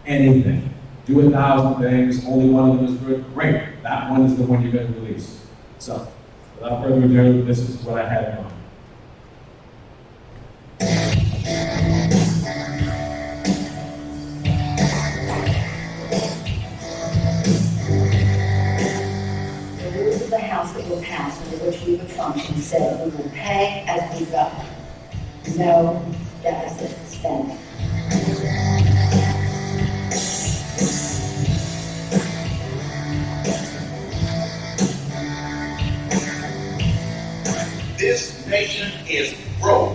anything. Do 1,000 things, only one of them is good, great. That one is the one you're going to release. So, without further ado, this is what I had in mind. The rules of the House that were passed under which we would function said we will pay as we go. No deficit spending. This nation is broke.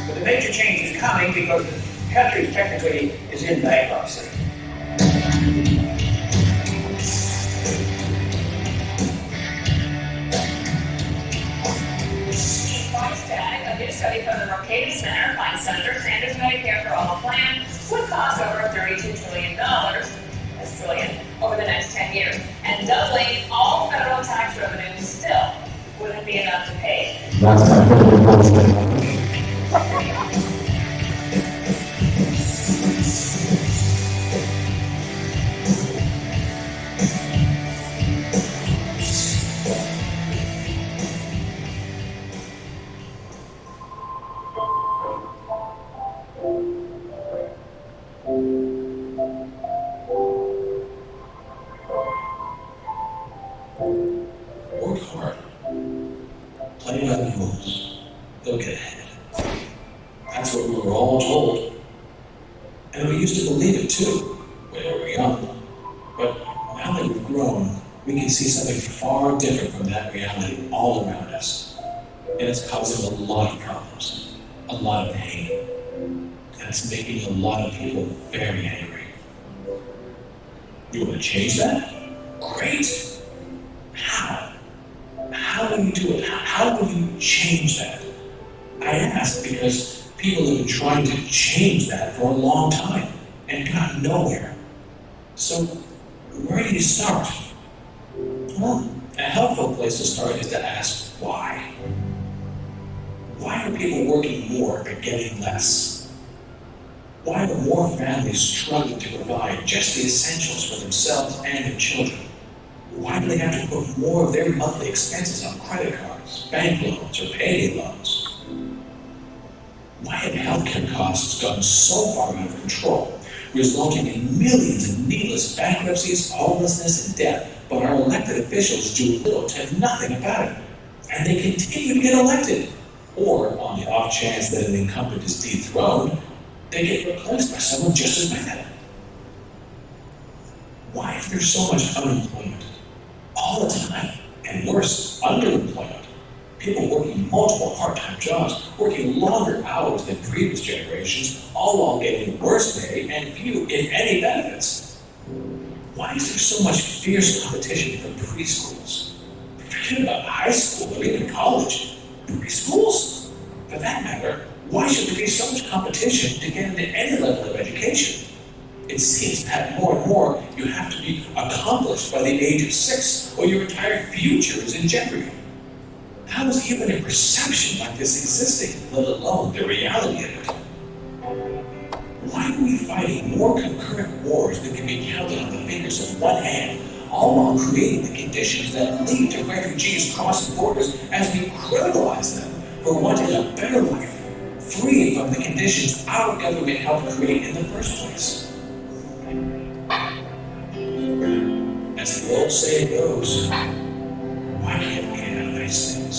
But the major change is coming because the country technically is in bankruptcy. A new study from the Brook Center finds Senator Sanders' Medicare for All plan would cost over $32 trillion, that's trillion, over the next 10 years. And doubling all federal tax revenue still wouldn't be enough to pay. That's my favorite. Work hard. Play by the rules. They'll get ahead. That's what we were all told. And we used to believe it too, when we were young. But now that we've grown, we can see something far different from that reality all around us. And it's causing a lot of problems, a lot of pain. And it's making a lot of people very angry. You want to change that? Great! How? How will you do it? How will you change that? I ask because people have been trying to change that for a long time and got nowhere. So, where do you start? Well, a helpful place to start is to ask why. Why are people working more but getting less? Why are more families struggling to provide just the essentials for themselves and their children? Why do they have to put more of their monthly expenses on credit cards, bank loans, or payday loans? Why have healthcare costs gotten so far out of control, resulting in millions of needless bankruptcies, homelessness, and debt, but our elected officials do little to nothing about it, and they continue to get elected? Or, on the off chance that an incumbent is dethroned, they get replaced by someone just as bad. Why is there so much unemployment? All the time, and worse, underemployment. People working multiple part-time jobs, working longer hours than previous generations, all while getting worse pay and few, if any, benefits. Why is there so much fierce competition for preschools? Forget about high school or even college. Preschools? For that matter, why should there be so much competition to get into any level of education? It seems that more and more you have to be accomplished by the age of 6 or your entire future is in jeopardy. How is even a perception like this existing, let alone the reality of it? Why are we fighting more concurrent wars than can be counted on the fingers of one hand, all while creating the conditions that lead to refugees crossing borders as we criminalize them for wanting a better life, free from the conditions our government helped create in the first place? As the old saying goes, why can't we have nice things?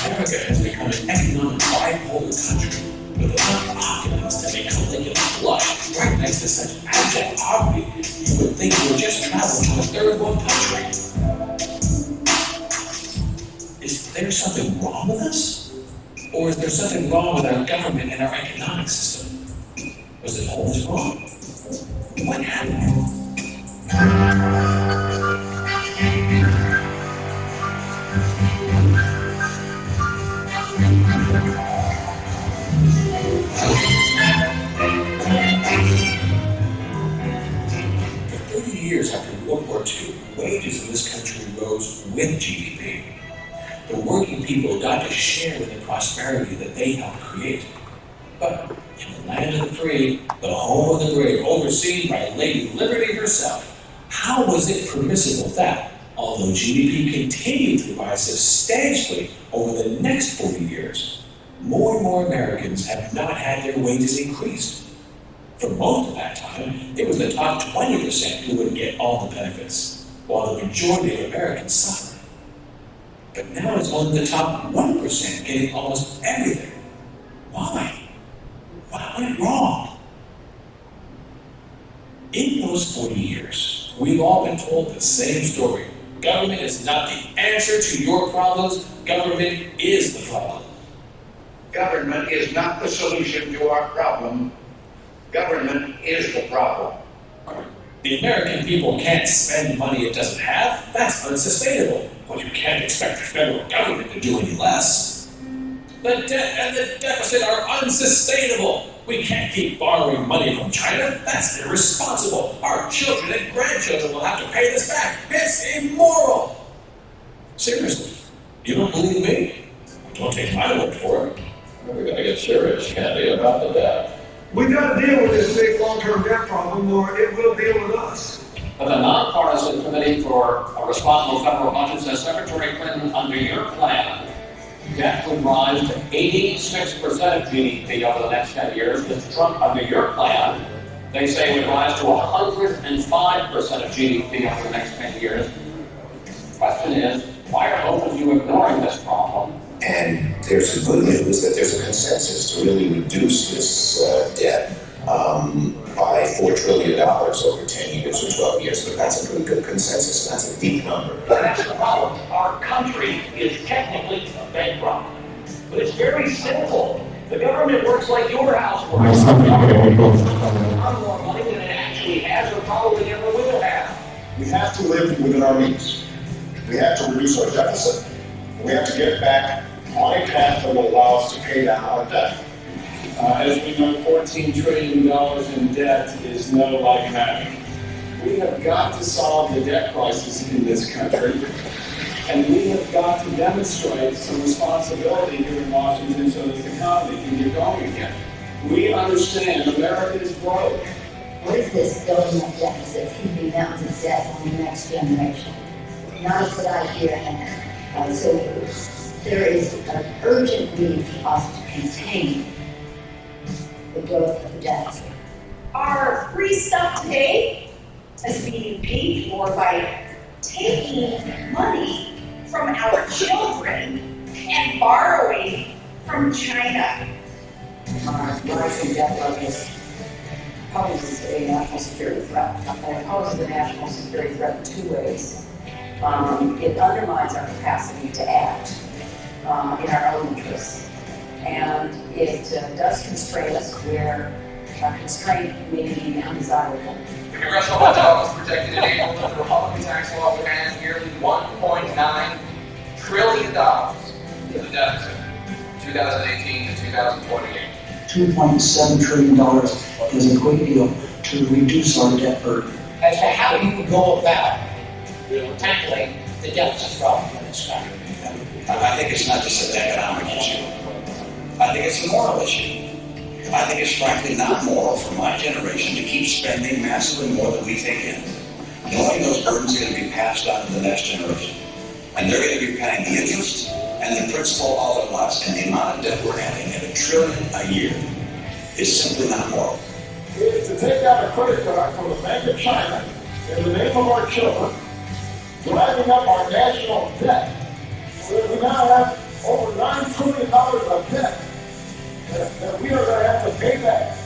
America has become an economic bipolar country with enough opulence to make Caligula blush right next to such abject poverty you would think you were just traveling to a third world country. Is there something wrong with us? Or is there something wrong with our government and our economic system? Was it always wrong? What happened? with GDP. The working people got to share in the prosperity that they helped create. But in the land of the free, the home of the brave, overseen by Lady Liberty herself, how was it permissible that, although GDP continued to rise substantially over the next 40 years, more and more Americans have not had their wages increased? For most of that time, it was the top 20% who would get all the benefits, while the majority of Americans suffered. But now it's only the top 1% getting almost everything. Why? What went wrong? In those 40 years, we've all been told the same story. Government is not the answer to your problems. Government is the problem. Government is not the solution to our problem. Government is the problem. The American people can't spend money it doesn't have. That's unsustainable. But you can't expect the federal government to do any less. The debt and the deficit are unsustainable. We can't keep borrowing money from China. That's irresponsible. Our children and grandchildren will have to pay this back. It's immoral. Seriously, you don't believe me? Don't take my word for it. We're going to get serious, can't we, about the debt? We got to deal with this big long-term debt problem, or it will deal with us. But the nonpartisan committee for a responsible federal budget says, Secretary Clinton, under your plan, debt would rise to 86% of GDP over the next 10 years. Mr. Trump, under your plan, they say it would rise to 105% of GDP over the next 10 years. The question is, why are both of you ignoring this problem? And there's some good news that there's a consensus to really reduce this debt by $4 trillion over 10 years or 12 years. But that's a pretty good consensus. That's a deep number. That's the problem. Our country is technically bankrupt. But it's very simple. The government works like your house works. More money than it actually has or probably ever will have. We have to live within our means. We have to reduce our deficit. We have to get back on a path that will allow us to pay down our debt. As we know, $14 trillion in debt is no light matter. We have got to solve the debt crisis in this country, and we have got to demonstrate some responsibility here in Washington so this economy can get going again. We understand America is broke. With this building up deficits can be mountains of debt on the next generation. Not a good idea, and so there is an urgent need for us to contain the growth of the deficit. Our free stuff today is being paid for by taking money from our children and borrowing from China. Our rising debt levels poses a national security threat. And it poses a national security threat in two ways. It undermines our capacity to act in our own interests. And it does constrain us where constraint may be undesirable. The Congressional Budget Office projected in April that the Republican tax law would add nearly $1.9 trillion to the deficit, 2018 to 2028. $2.7 trillion is a great deal to reduce our debt burden. As to how you would go about tackling the deficit problem in this country. I think it's not just an economic issue. I think it's a moral issue. I think it's frankly not moral for my generation to keep spending massively more than we take in. Knowing those burdens are going to be passed on to the next generation. And they're going to be paying the interest and the principal all at once. And the amount of debt we're having at $1 trillion a year is simply not moral. Is to take out a credit card from the Bank of China in the name of our children, driving up our national debt, so that we now have over $9 trillion of debt that we are going to have to pay back.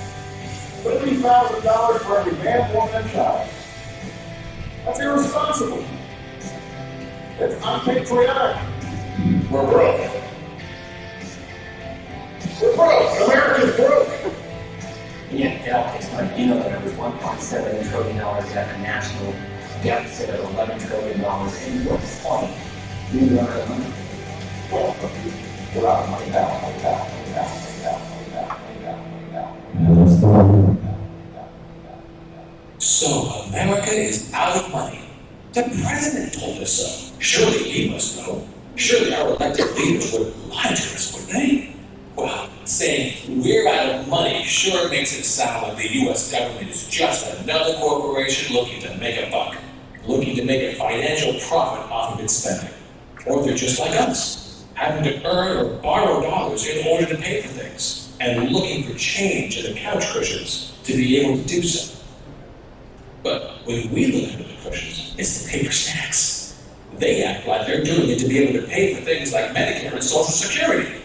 $30,000 for every man, woman, and child. That's irresponsible. It's unpatriotic. We're broke. We're broke. America's broke. Yeah, it's like, you know, there was $1.7 trillion at a national deficit of $11 trillion. And what's the point? You run out of money. Well, we're out of money now. So America is out of money. The president told us so. Surely he must know. Surely our elected leaders would lie to us, would they? Well, saying we're out of money sure makes it sound like the U.S. government is just another corporation looking to make a buck, looking to make a financial profit off of its spending. Or they're just like us, having to earn or borrow dollars in order to pay for things, and looking for change in the couch cushions to be able to do so. But when we look under the cushions, it's to pay for snacks. They act like they're doing it to be able to pay for things like Medicare and Social Security.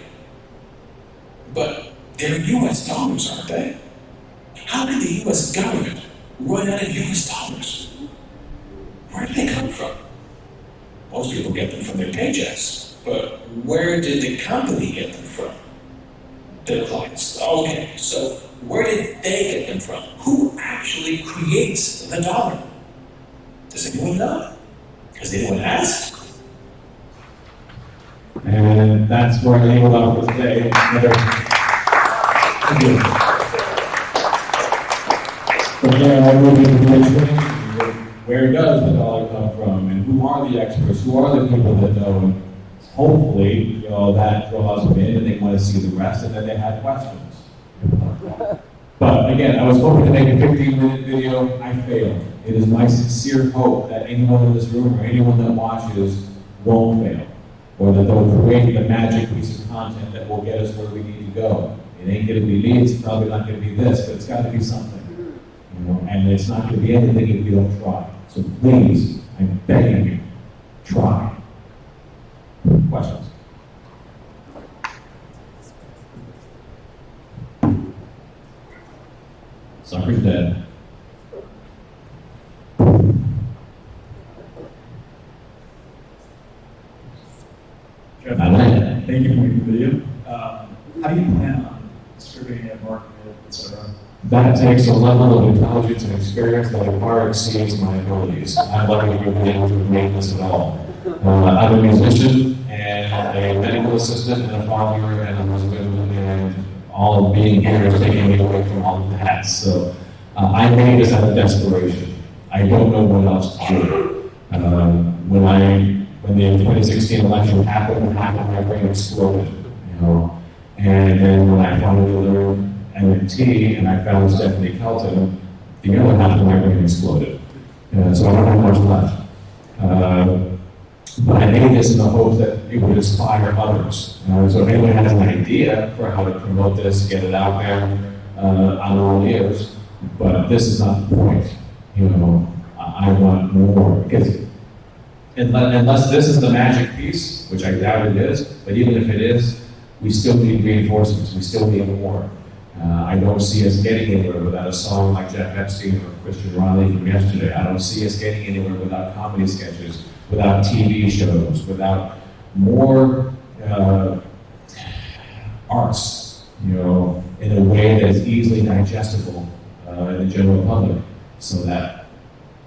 But they're U.S. dollars, aren't they? How did the U.S. government run out of U.S. dollars? Where do they come from? Most people get them from their paychecks, but where did the company get them from? Their clients. Okay, so where did they get them from? Who actually creates the dollar? Does anyone know? Has anyone asked? And that's where I leave it off for today. Thank you. From there, I move into the next thing. Where does the dollar come from? And who are the experts? Who are the people that know? And hopefully, that draws them in and they want to see the rest, and then they have questions. But again, I was hoping to make a 15-minute video. I failed. It is my sincere hope that anyone in this room or anyone that watches won't fail, or that they'll create the magic piece of content that will get us where we need to go. It ain't going to be me. It's probably not going to be this, but it's got to be something. And it's not going to be anything if we don't try. So please, I'm begging you, try. Questions? Sucker's dead. Jeff, thank you for making the video. How do you plan on distributing it, marketing it, etc.? That takes a level of intelligence and experience that far exceeds my abilities. I'm lucky to be able to make this at all. I'm a musician and a medical assistant and a father and a husband, and all of being here is taking me away from all of that. So I made this out of desperation. I don't know what else to do. When the 2016 election happened, my brain exploded, And then when I finally learned MMT and I found Stephanie Kelton, the other half of my brain exploded. So I don't have much left. But I made this in the hopes that it would inspire others. So if anyone has an idea for how to promote this, get it out there, I'm all ears. But this is not the point. I want more. Because unless this is the magic piece, which I doubt it is, but even if it is, we still need reinforcements. We still need more. I don't see us getting anywhere without a song like Jeff Epstein or Christian Riley from yesterday. I don't see us getting anywhere without comedy sketches, without TV shows, without more arts, in a way that is easily digestible in the general public, so that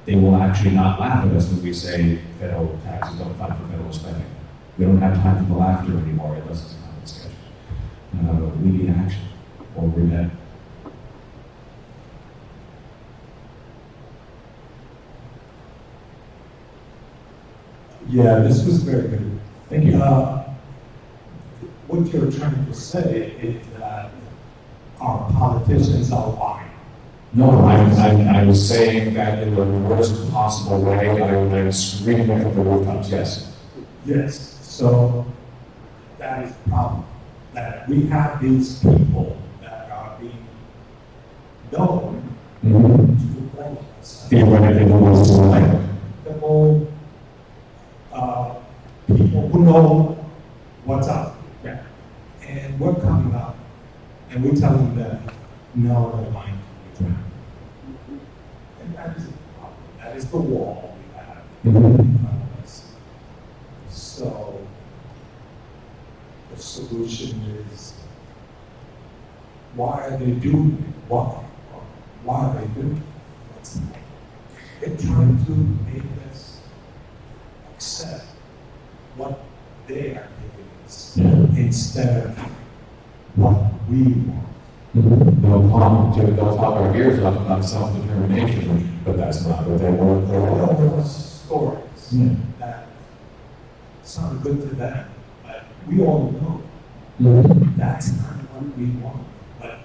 they will actually not laugh at us when we say federal taxes don't fund for federal spending. We don't have time for the laughter anymore unless it's a comedy sketch. We need action. Or we're dead. Yeah, this was very good. Thank you. What you're trying to say is that our politicians are lying. No, I was saying that in the worst possible way. I'm screaming it from the rooftops, yes. Yes, so that is the problem. That we have these people that are being known to blame us. People who know what's up. Yeah. And we're coming up and we're telling them, no, they're lying to you. And that is the problem. That is the wall we have in front of us. So the solution is, why are they doing it? Why are they doing it? They're trying to make us accept what they are giving us instead of what we want. They'll talk our ears off about self-determination, but that's not what they want. There are stories that sound good to them, but we all know that's not what we want, but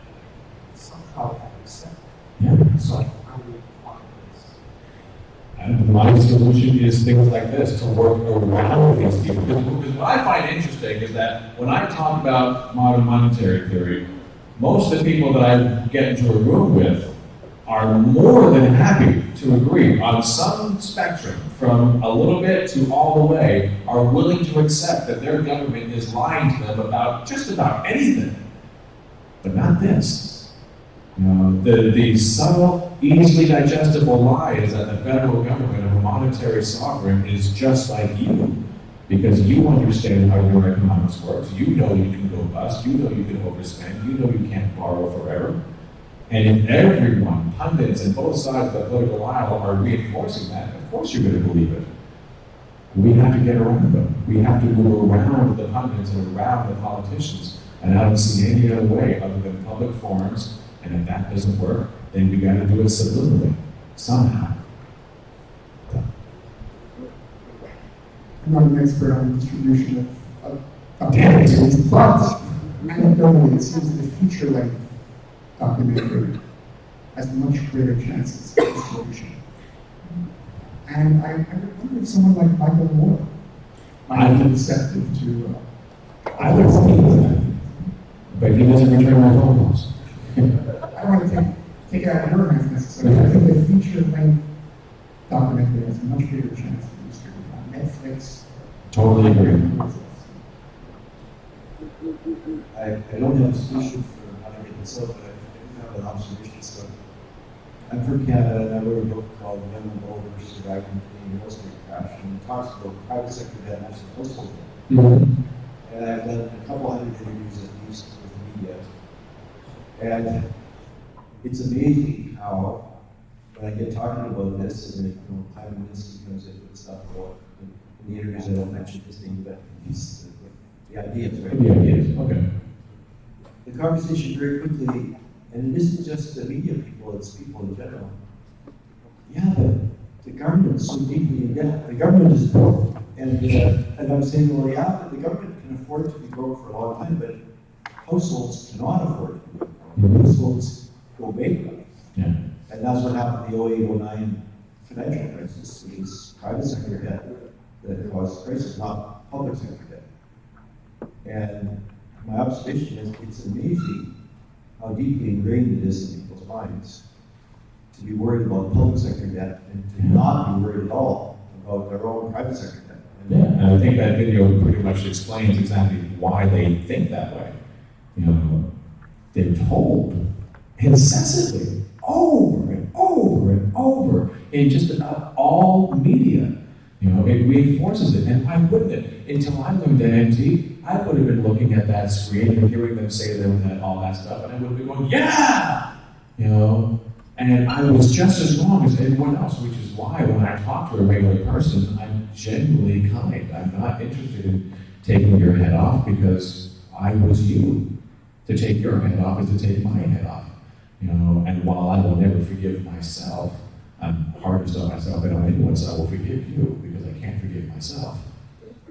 somehow that accept. Yeah. So how do we apply this? And my solution is things like this, to work around these people. Because what I find interesting is that when I talk about modern monetary theory, most of the people that I get into a room with are more than happy to agree on some spectrum, from a little bit to all the way, are willing to accept that their government is lying to them about just about anything, but not this. You know, the subtle, easily digestible lie is that the federal government of a monetary sovereign is just like you, because you understand how your economics works. You know you can go bust. You know you can overspend. You know you can't borrow forever. And if everyone, pundits and both sides of the political aisle, are reinforcing that, of course you're going to believe it. We have to get around them. We have to move around the pundits and around the politicians. And I don't see any other way other than public forums. And if that doesn't work, then we got to do it subliminally, somehow. I'm not an expert on the distribution of documentaries, but anecdotally, it seems that the feature-length documentary has much greater chances of distribution. And I wonder if someone like Michael Moore might be receptive to. I would think that, but he doesn't return my phone calls. I don't want to take it out of your hands necessarily. I think the feature-length documentary has a much greater chance to distribute on Netflix. Totally agree. I don't have a solution for how to get this out, but I do have an observation. So I'm from Canada, and I wrote a book called Young and Old versus Surviving the Real Estate Crash, and it talks about private sector debt versus household debt. And I've done a couple hundred interviews at least with the media. And it's amazing how, when I get talking about this, and Climate Minister comes in with stuff about, in the interviews I don't mention his name, but he's the ideas, right? The ideas, okay. The conversation very quickly, and it isn't just the media people, it's people in general. Yeah, but the government's so deeply in debt. The government is broke. And I'm saying, well, yeah, but the government can afford to be broke for a long time, but households cannot afford to be broke. Households go bankrupt. Yeah. And that's what happened in the 08-09 financial crisis. It was private sector debt that caused the crisis, not public sector debt. And my observation is it's amazing how deeply ingrained it is in people's minds to be worried about public sector debt and to not be worried at all about their own private sector debt. Yeah, and I think that video pretty much explains exactly why they think that way. You know, they're told incessantly, over and over and over, in just about all media. You know, it reinforces it. And why wouldn't it? Until I learned MMT, I would have been looking at that screen and hearing them say them that all that stuff, and I would have been going, yeah! You know, and I was just as wrong as anyone else, which is why when I talk to a regular person, I'm genuinely kind. I'm not interested in taking your head off because I was you. To take your head off is to take my head off. You know, and while I will never forgive myself, I'm hardest on myself and on anyone, so I will forgive you because I can't forgive myself.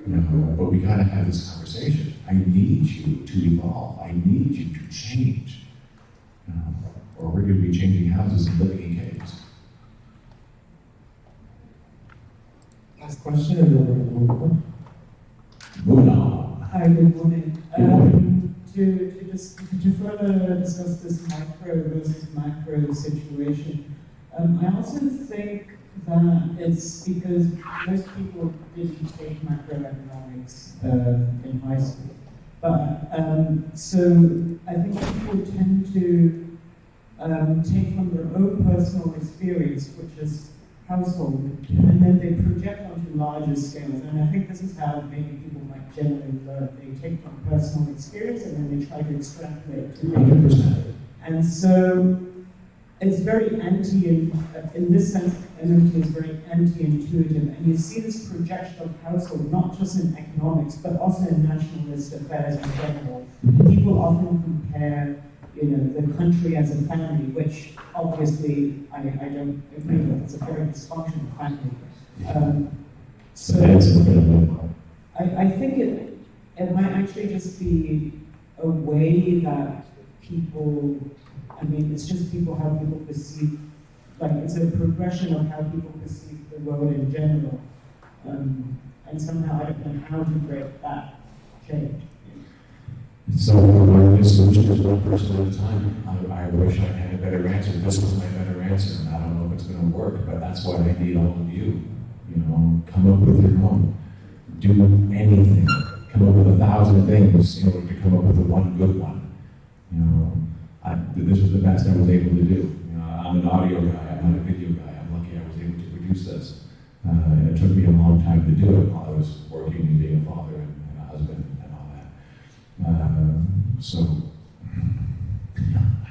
You know, but we gotta have this conversation. I need you to evolve. I need you to change. You know, or we're gonna be changing houses and living in caves. Last question, and then we're going to move on. Moving on. Hi, good morning. Good morning. To further discuss this micro versus macro situation, I also think that it's because most people didn't take macroeconomics in high school. But so I think people tend to take from their own personal experience, which is household, and then they project onto larger scales. And I think this is how many people might generally learn. They take from personal experience and then they try to extrapolate to bigger. 100%. And so it's very in this sense, MMT is very anti-intuitive. And you see this projection of household, not just in economics, but also in nationalist affairs in general. People often compare the country as a family, which obviously I don't agree with. It's a very dysfunctional family. I think it might actually just be a way that people, I mean, it's just how people perceive, like it's a progression of how people perceive the road in general. And somehow I don't know how to break that change. So one of the solutions is one person at a time. I wish I had a better answer. This was my better answer, and I don't know if it's going to work, but that's why I need all of you. You know, come up with your own. Do anything. Come up with 1,000 things in order to come up with the one good one. You know, this was the best I was able to do. You know, I'm an audio guy. I'm not a video guy. I'm lucky I was able to produce this. It took me a long time to do it while I was working and being a father and a husband and all that. So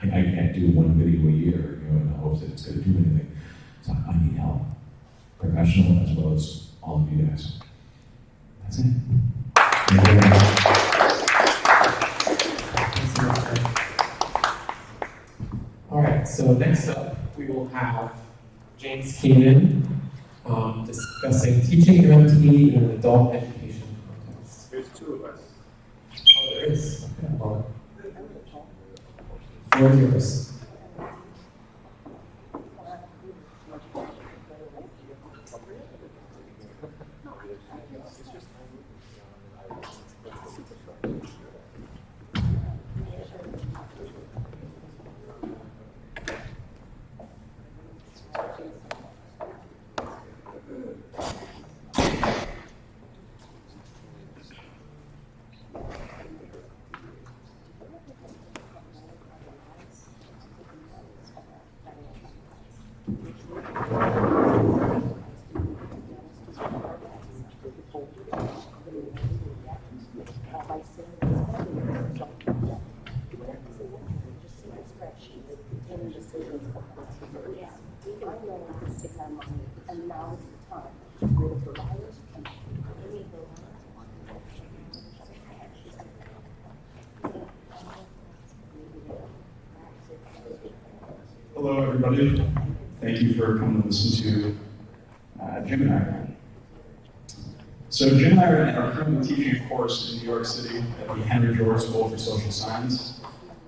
I can't do one video a year, you know, in the hopes that it's going to do anything. So I need help, professional as well as all of you guys. That's it. Thank you very much. All right, so next up we will have James Keenan discussing teaching MMT in an adult education context. There's two of us. Oh, there is. Okay, well, floor is yours. Hello, everybody. Thank you for coming to listen to Jim and I. So Jim and I are currently teaching a course in New York City at the Henry George School for Social Science.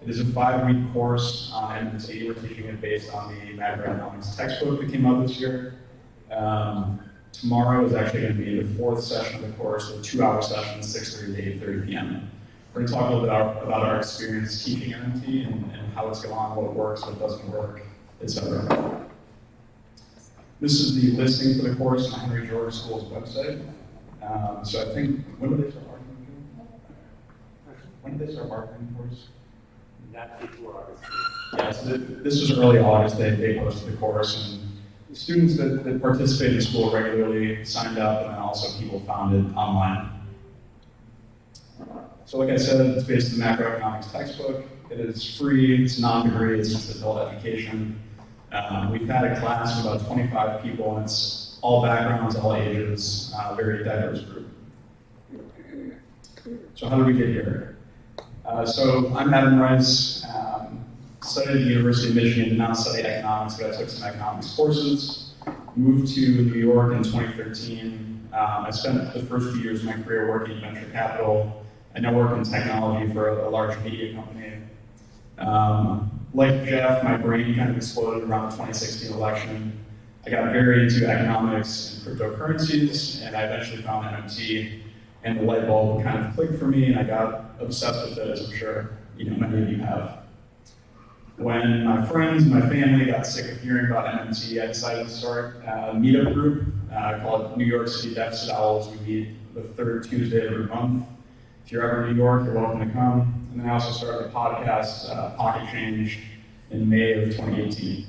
It is a 5-week course on MMT. We're teaching it based on the macroeconomics textbook that came out this year. Tomorrow is actually going to be the 4th session of the course, a 2-hour session, 6:30 to 8:30 p.m. We're going to talk a little bit about our experience teaching MMT and how it's gone, what works, what doesn't work, etc. This is the listing for the course on Henry George School's website. So I think, when did they start marketing? When did they start marketing the course? Not before August. Yeah, so this was early August, they posted the course, and students that participate in school regularly signed up, and then also people found it online. So like I said, it's based on the macroeconomics textbook. It is free, it's non-degree, it's just adult education. We've had a class of about 25 people, and it's all backgrounds, all ages, very diverse group. So how did we get here? So I'm Adam Rice, studied at the University of Michigan, did not study economics, but I took some economics courses. Moved to New York in 2013. I spent the first few years of my career working in venture capital. I now work in technology for a large media company. Like Jeff, my brain kind of exploded around the 2016 election. I got very into economics and cryptocurrencies, and I eventually found MMT, and the light bulb kind of clicked for me, and I got obsessed with it, as I'm sure many of you have. When my friends, my family got sick of hearing about MMT, I decided to start a meetup group called New York City Deficit Owls. We meet the 3rd Tuesday of every month. If you're ever in New York, you're welcome to come. And then I also started a podcast, Pocket Change, in May of 2018.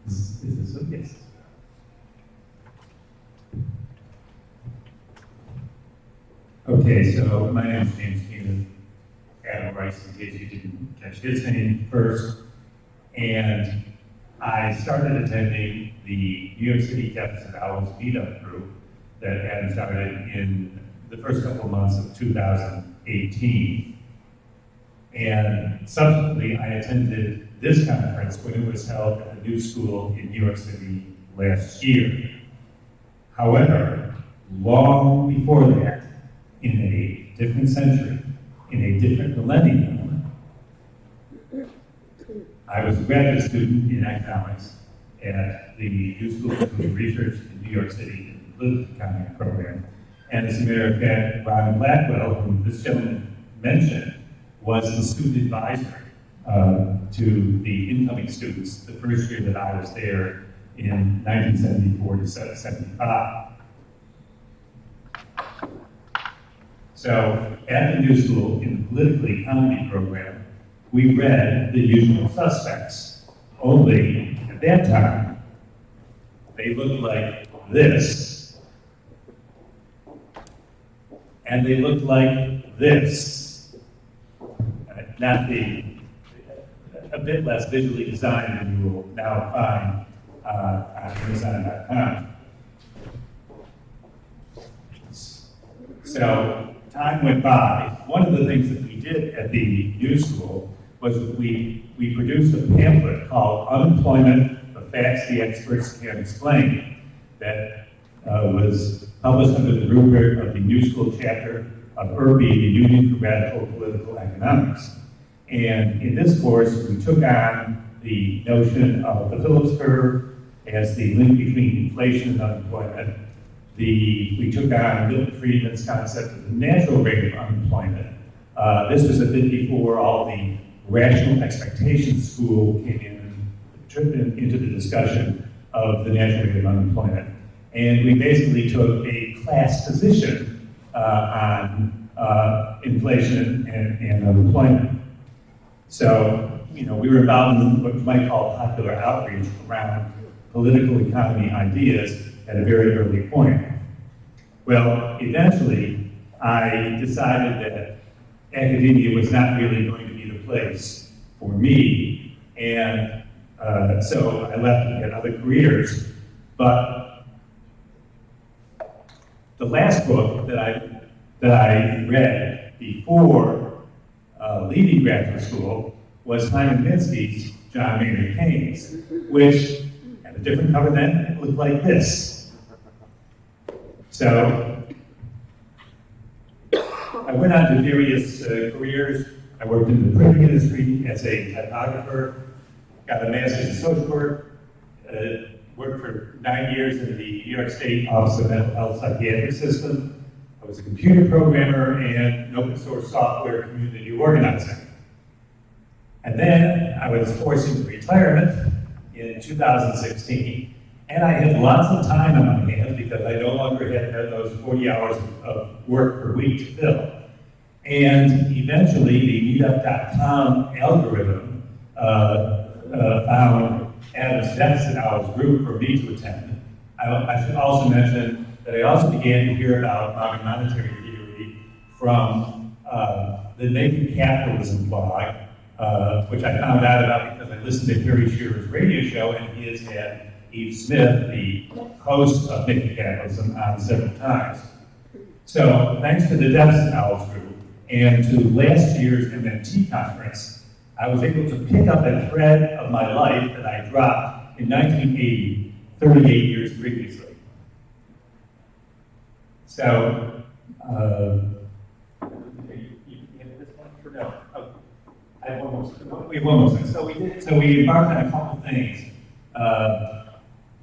Is this a yes? Okay, so my name is James Keenan, Adam Rice, in case you didn't catch his name first. And I started attending the New York City Deficit Owls meetup group that Adam started in the first couple of months of 2018. And subsequently, I attended this conference when it was held at the a new school in New York City last year. However, long before that, in a different century, in a different millennium, I was a graduate student in economics at the New School for Food Research in New York City in the political economy program. And as a matter of fact, Ron Blackwell, whom this gentleman mentioned, was the student advisor to the incoming students the first year that I was there in 1974 to 75. So at the New School in the political economy program, we read The Usual Suspects, only at that time, they looked like this, and they looked like this. Not a bit less visually designed than you will now find on Amazon.com. So time went by. One of the things that we did at the New School was that we produced a pamphlet called Unemployment, the Facts the Experts Can't Explain, that was published under the rubric of the New School chapter of URBE, the Union for Radical Political Economics. And in this course, we took on the notion of the Phillips curve as the link between inflation and unemployment. We took on Milton Friedman's concept of the natural rate of unemployment. This was a bit before all the rational expectations school came into the discussion of the natural rate of unemployment. And we basically took a class position on inflation and unemployment. So, we were involved in what you might call popular outreach around political economy ideas at a very early point. Well, eventually, I decided that academia was not really going to be the place for me, and so I left to get other careers. But the last book that I read before leaving graduate school was Hyman Minsky's John Maynard Keynes, which had a different cover then. It looked like this. So I went on to various careers. I worked in the printing industry as a typographer, got a master's in social work, worked for 9 years in the New York State Office of Mental Health Psychiatric System. I was a computer programmer and an open source software community organizer. And then I was forced into retirement in 2016, and I had lots of time on my hands because I no longer had those 40 hours of work per week to fill. And eventually, the Meetup.com algorithm found Adam's Deficit Hours group for me to attend. I should also mention that I also began to hear about modern monetary theory from the Naked Capitalism blog, which I found out about because I listened to Harry Shearer's radio show, and he has had Eve Smith, the host of Naked Capitalism, on several times. So thanks to the Deficit Hours group and to last year's MMT conference, I was able to pick up a thread of my life that I dropped in 1980, 38 years previously. So, I have one more. We have one more. So we embarked on a couple things.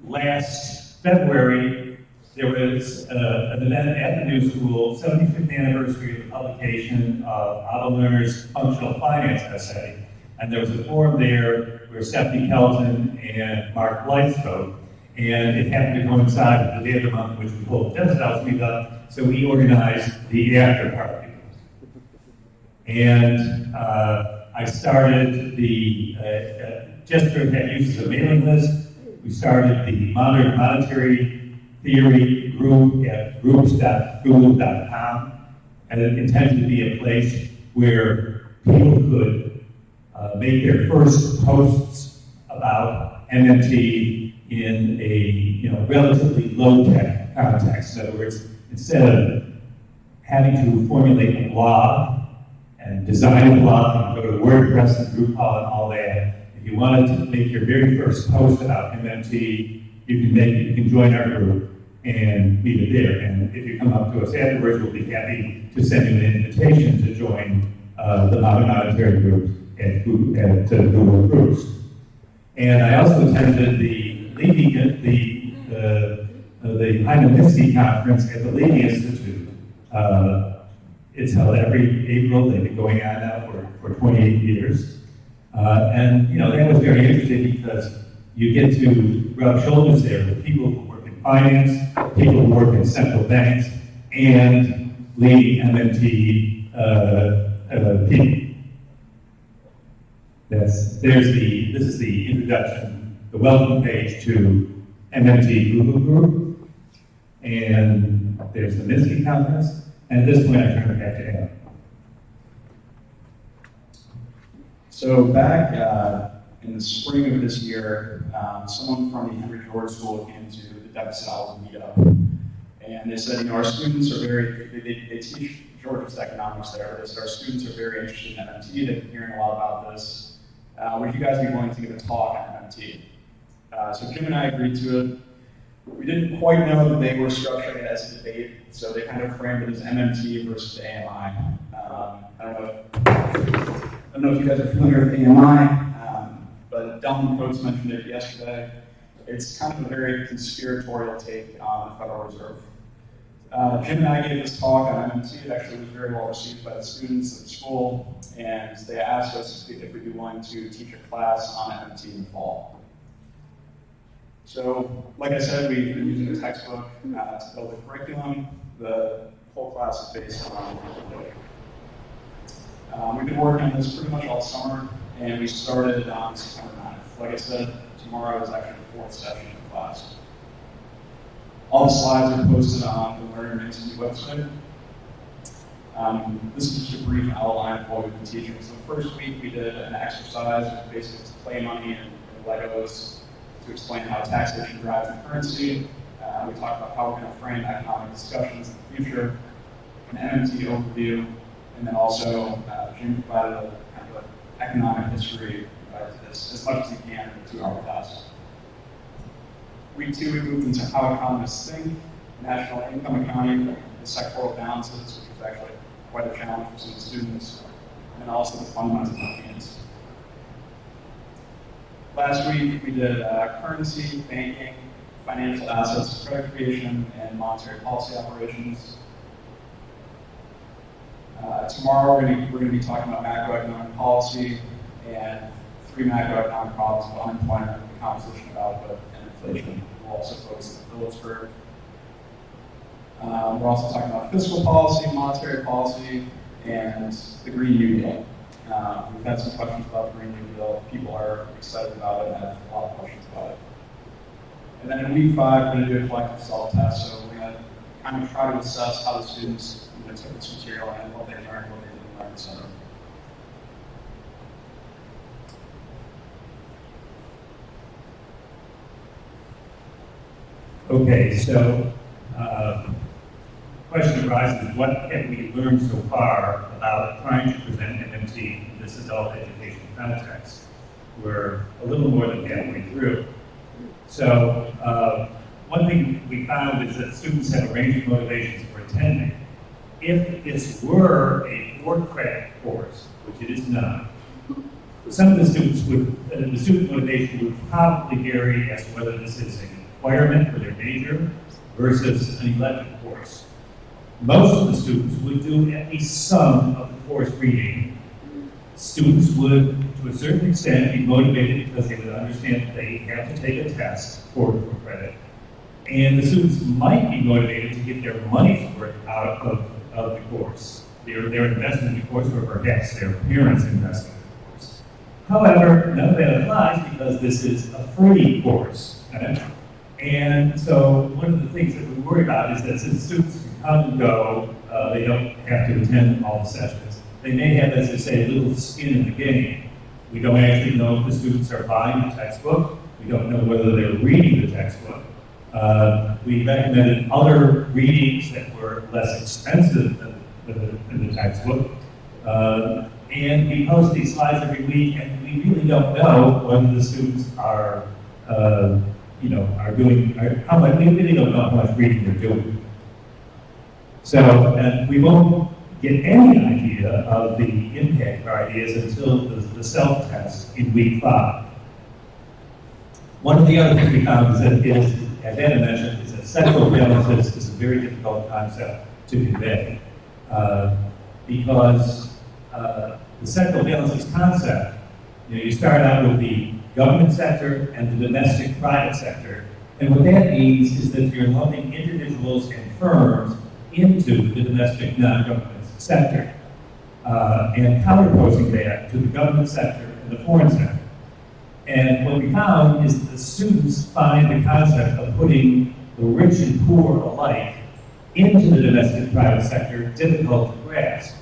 Last February, there was an event at the New School, 75th anniversary of the publication of Otto Lerner's Functional Finance essay. And there was a forum there where Sept and Mark Blythe spoke. And it happened to coincide with the day of the month in which we pulled the Deficit Hours meetup, so we organized the after party. And I started just for that use as a mailing list, we started the Modern Monetary Theory group at groups.google.com, and it intended to be a place where people could make their first posts about MMT in a relatively low-tech context. In other words, instead of having to formulate a blog and design a blog and go to WordPress and Drupal and all that, if you wanted to make your very first post about MMT, you can join our group and leave it there. And if you come up to us afterwards, we'll be happy to send you an invitation to join the monetary group at Google Groups. And I also attended the Hyman-Minsky conference at the Leading Institute. It's held every April. They've been going on now for 28 years. And that was very interesting because you get to rub shoulders there with people who work in finance, people who work in central banks, and leading MMT people. This is the introduction, the welcome page to MMT Google Group, and there's the Minsky conference, and at this point I turn it back to Adam. So back in the spring of this year, someone from the Henry George School came to the Deficit Hours meetup, and they said, our students are they teach Georgia's economics there. They said our students are very interested in MMT. They've been hearing a lot about this. Would you guys be willing to give a talk on MMT? So Jim and I agreed to it. We didn't quite know that they were structuring it as a debate, so they kind of framed it as MMT versus AMI. I don't know if you guys are familiar with AMI, but Delman Coates mentioned it yesterday. It's kind of a very conspiratorial take on the Federal Reserve. Jim and I gave this talk on MMT. It actually was very well received by the students at the school, and they asked us if we'd be willing to teach a class on MMT in the fall. So, like I said, we've been using the textbook to build the curriculum. The whole class is based on we've been working on this pretty much all summer, and we started on September 9th. Like I said, tomorrow is actually the 4th session of the class. All the slides are posted on the Learning Institute website. This is just a brief outline of what we've been teaching. So the first week we did an exercise with basically play money and Legos to explain how taxation drives the currency. We talked about how we're going to frame economic discussions in the future, an MMT overview, and then also Jim provided a kind of an economic history to this as much as he can in a 2-hour class. Week 2, we moved into how economists think, national income accounting, the sectoral balances, which was actually quite a challenge for some of the students, and also the fundamentals of finance. Last week, we did currency, banking, financial assets, credit creation, and monetary policy operations. Tomorrow, we're going to be talking about macroeconomic policy and 3 macroeconomic problems of unemployment, the composition of output, and inflation. We'll also focus on the Phillips curve. We're also talking about fiscal policy, monetary policy, and the Green New Deal. We've had some questions about the Green New Deal. People are excited about it and have a lot of questions about it. And then in week 5, we're going to do a collective self-test. So we're going to kind of try to assess how the students took this material and what they learned, what they didn't learn, etc. Okay, so question arises, what have we learned so far about trying to present MMT in this adult education context? We're a little more than halfway through. So one thing we found is that students have a range of motivations for attending. If this were a 4-credit course, which it is not, some of the students the student motivation would probably vary as to whether this is a requirement for their major versus an elective course. Most of the students would do at least some of the course reading. Students would, to a certain extent, be motivated because they would understand that they have to take a test for credit. And the students might be motivated to get their money's worth out of the course, their investment in the course, or perhaps their parents' investment in the course. However, none of that applies because this is a free course. Okay? And so one of the things that we worry about is that since students can come and go, they don't have to attend all the sessions. They may have, as I say, a little skin in the game. We don't actually know if the students are buying the textbook. We don't know whether they're reading the textbook. We recommended other readings that were less expensive than the textbook. And we post these slides every week, and we really don't know whether the students are, are doing, how much, we really don't know how much reading they're doing. So, and we won't get any idea of the impact of our ideas until the self-test in week 5. One of the other things we found is that, as Anna mentioned, is that sexual balances is a very difficult concept to convey. Because the sexual balances concept, you start out with the government sector and the domestic private sector. And what that means is that you're lumping individuals and firms into the domestic non-government sector, and counterposing that to the government sector and the foreign sector. And what we found is that the students find the concept of putting the rich and poor alike into the domestic private sector difficult to grasp.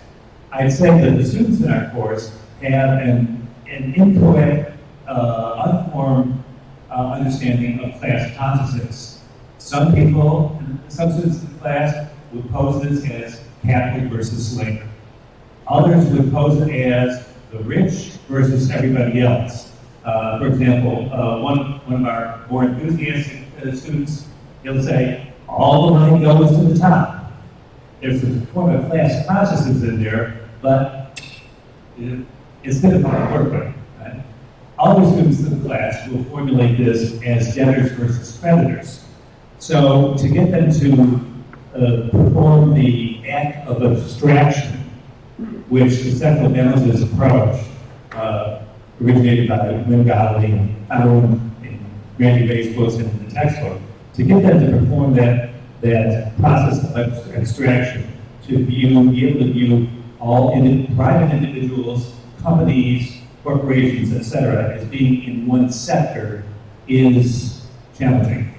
I'd say that the students in our course have an incorrect, unformed understanding of class consciousness. Some students in the class would pose this as capital versus slavery. Others would pose it as the rich versus everybody else. For example, one of our more enthusiastic students, he'll say, all the money goes to the top. There's a form of class consciousness in there, but it's difficult to work with. Right? Other students in the class will formulate this as debtors versus creditors. So to get them to perform the act of abstraction, which the sexual balances approach, originated by Wim Godley and found in Randy Bay's books and in the textbook, to get them to perform that process of abstraction, to be able to view all private individuals, companies, corporations, etc., as being in one sector is challenging.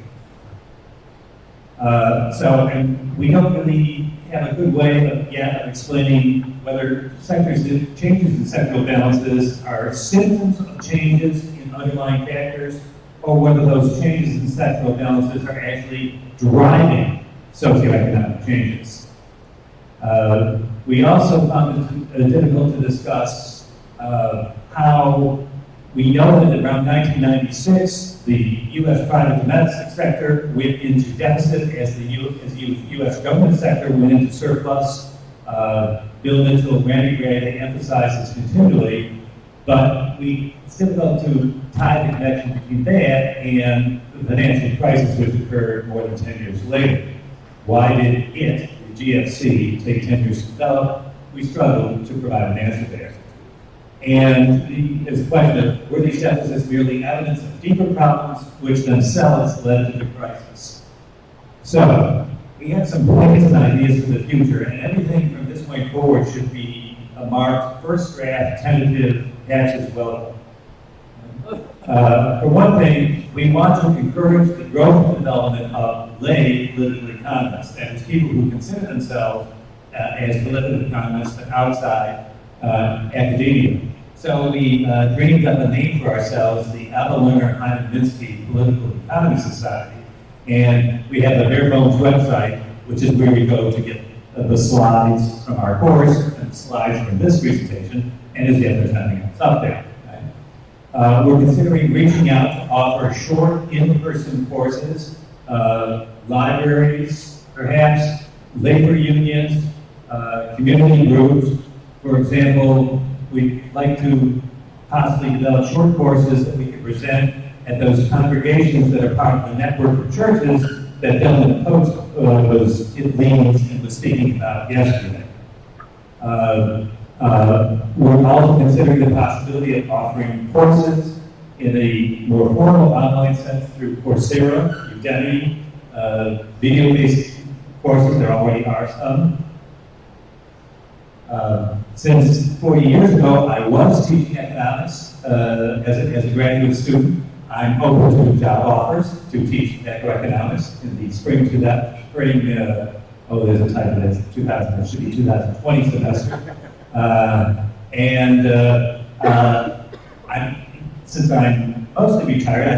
And we don't really have a good way yet of explaining whether changes in sexual balances are symptoms of changes in underlying factors, or whether those changes in sexual balances are actually driving socioeconomic changes. We also found it difficult to discuss how we know that around 1996, the U.S. private domestic sector went into deficit as the U.S. government sector went into surplus. Bill Mitchell, Randy Gray, they emphasize this continually, but it's difficult to tie the connection between that and the financial crisis which occurred more than 10 years later. Why did the GFC, take 10 years to develop? We struggled to provide an answer there. And there's a question of, were these deficits merely evidence of deeper problems which themselves led to the crisis? So, we have some plans and ideas for the future, and everything from this point forward should be marked first draft, tentative, patches welcome. For one thing, we want to encourage the growth and development of lay political economists, that is, people who consider themselves as political economists but outside academia. So we dreamed up a name for ourselves, the Alva Lerner Hyman Minsky Political Economy Society, and we have a bare bones website, which is where we go to get the slides from our course and the slides from this presentation, and as yet there's nothing else up there. Right? We're considering reaching out to offer short in-person courses, libraries, perhaps labor unions, community groups. For example, we'd like to possibly develop short courses that we could present at those congregations that are part of the network of churches that Dylan Coates leads and was speaking about yesterday. We're also considering the possibility of offering courses in a more formal online sense through Coursera, Udemy, video-based courses. There already are some. Since 40 years ago, I was teaching economics as a graduate student. I'm open to job offers to teach macroeconomics in the spring there's a title that's 2000, it should be 2020 semester. Since I'm mostly retired, I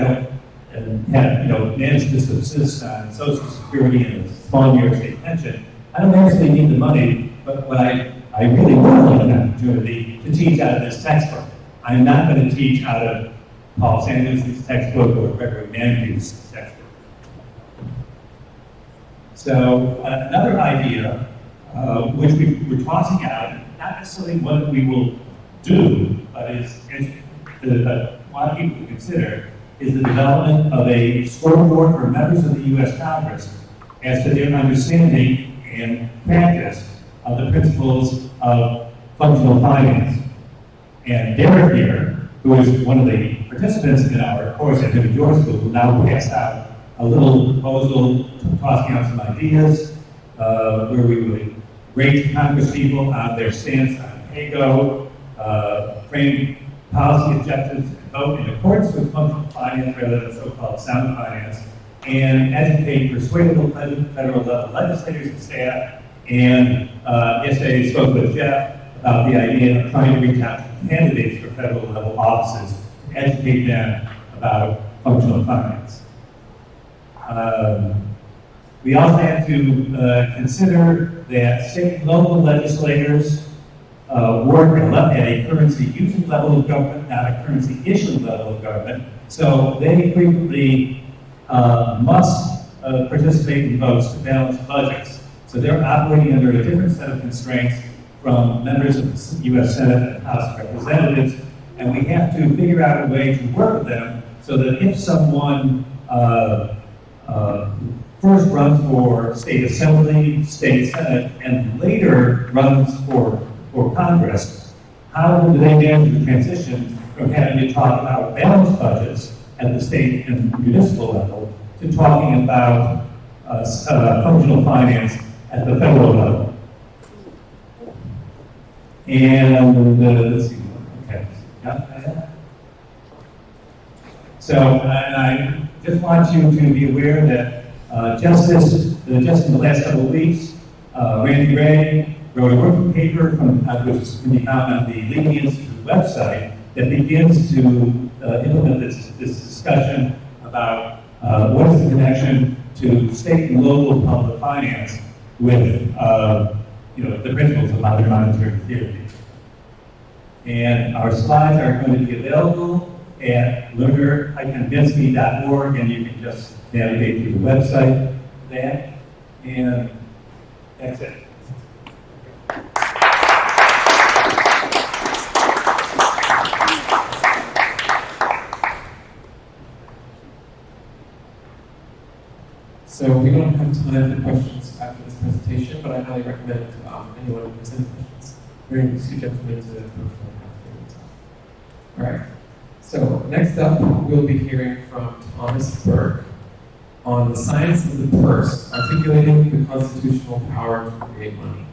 don't have, manage to subsist on Social Security and a small New York State pension. I don't actually need the money, but what I really would like an opportunity to teach out of this textbook. I'm not going to teach out of Paul Sanderson's textbook or Gregory Mankiew's textbook. So another idea, which we're tossing out, not necessarily what we will do, but is a lot of people to consider, is the development of a scoreboard for members of the U.S. Congress as to their understanding and practice of the principles of functional finance. And Derek here, who is one of the participants in our course at Jimmy George School, will now pass out a little proposal tossing out some ideas where we would rate Congress people on their stance on PAYGO, frame policy objectives, and vote in accordance with functional finance rather than so-called sound finance, and educate persuadable federal level legislators and staff. And yesterday I spoke with Jeff about the idea of trying to reach out to candidates for federal level offices to educate them about functional finance. We also have to consider that state and local legislators work at a currency using level of government, not a currency issuing level of government. So they frequently must participate in votes to balance budgets. So they're operating under a different set of constraints from members of the U.S. Senate and House of Representatives, and we have to figure out a way to work with them so that if someone first runs for state assembly, state senate, and later runs for Congress, how do they manage the transition from having to talk about balanced budgets at the state and municipal level to talking about functional finance at the federal level? And let's see, okay. Yeah. So, and I just want you to be aware that just in the last couple of weeks, Randy Ray wrote a working paper which can be found on the Leading Institute website that begins to implement this discussion about what is the connection to state and local public finance with the principles of modern monetary theory. And our slides are going to be available at learner-binsky.org, and you can just navigate through the website for that. And that's it. So we don't have time for questions after this presentation, but I highly recommend anyone who has any questions bring these two gentlemen to the podium. All right. So next up, we'll be hearing from Thomas Brook on the science of the purse, articulating the constitutional power to create money.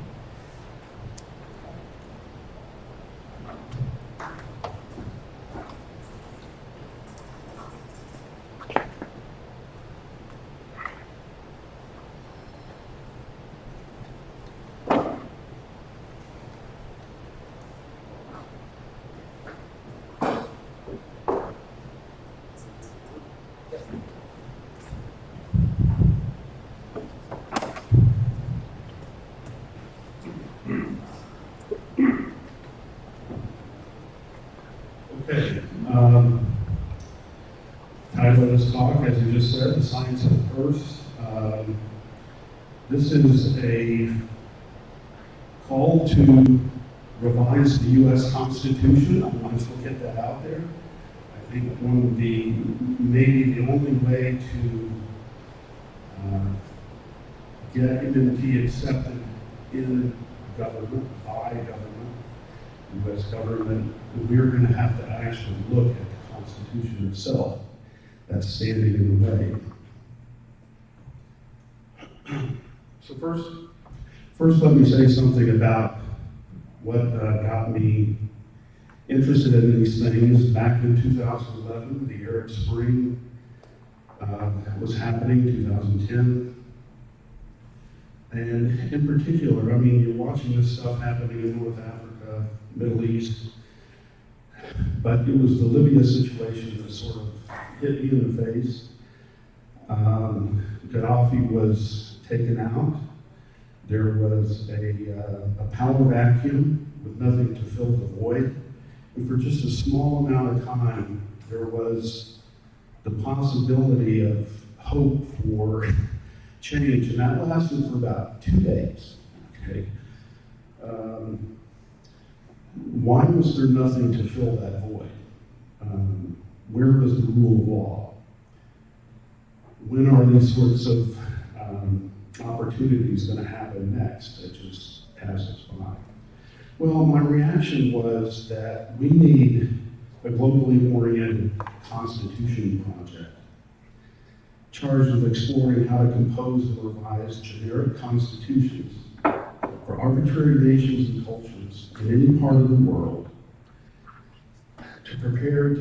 Okay. Title of this talk, as you just said, The Science of the Purse. This is a call to revise the U.S. Constitution. I want to get that out there. I think one of the, maybe the only way to get MMT accepted in government, by government, U.S. government, we're going to have to actually look at the Constitution itself that's standing in the way. So first let me say something about what got me interested in these things. Back in 2011, the Arab Spring was happening, 2010. And in particular, I mean, you're watching this stuff happening in North Africa, Middle East, but it was the Libya situation that sort of hit me in the face. Gaddafi was taken out. There was a power vacuum with nothing to fill the void. And for just a small amount of time, there was the possibility of hope for change, and that lasted for about 2 days. Okay. Why was there nothing to fill that void? Where was the rule of law? When are these sorts of opportunities going to happen next that just pass us by? Well, my reaction was that we need a globally oriented constitution project charged with exploring how to compose and revise generic constitutions for arbitrary nations and cultures in any part of the world to prepare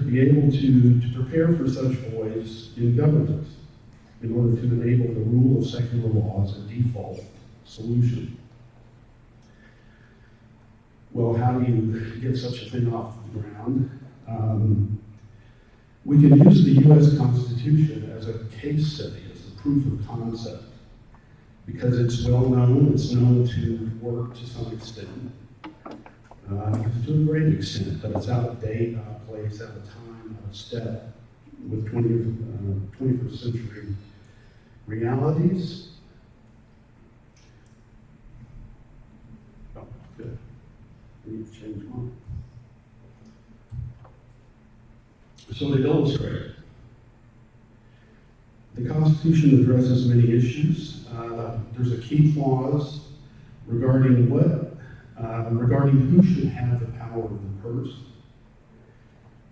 for such voids in government in order to enable the rule of secular law as a default solution. Well, how do you get such a thing off the ground? We can use the U.S. Constitution as a case study, as a proof of concept, because it's well known, it's known to work to some extent, to a great extent, but it's out of date, out of place, out of time, out of step with 21st century realities. Oh, good. I need to change mine. So to illustrate, the Constitution addresses many issues. There's a key clause regarding regarding who should have the power of the purse.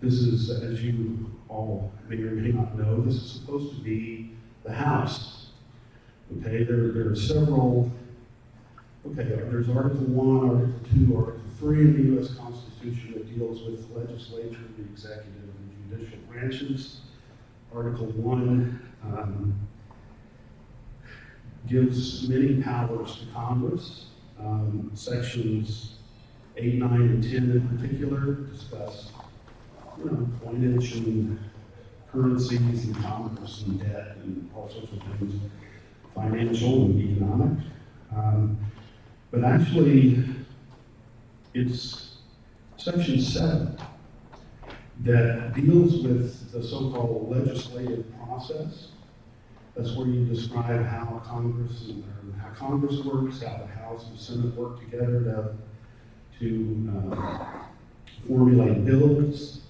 This is, as you all may or may not know, this is supposed to be the House. Okay, there are several. Okay, there's Article 1, Article 2, Article 3 in the U.S. Constitution that deals with the legislature, the executive, and judicial branches. Article 1 gives many powers to Congress. Sections 8, 9, and 10 in particular discuss, coinage and currencies and commerce and debt and all sorts of things, financial and economic. But actually, it's Section 7 that deals with the so-called legislative process. That's where you describe how Congress works, how the House and Senate work together to formulate bills.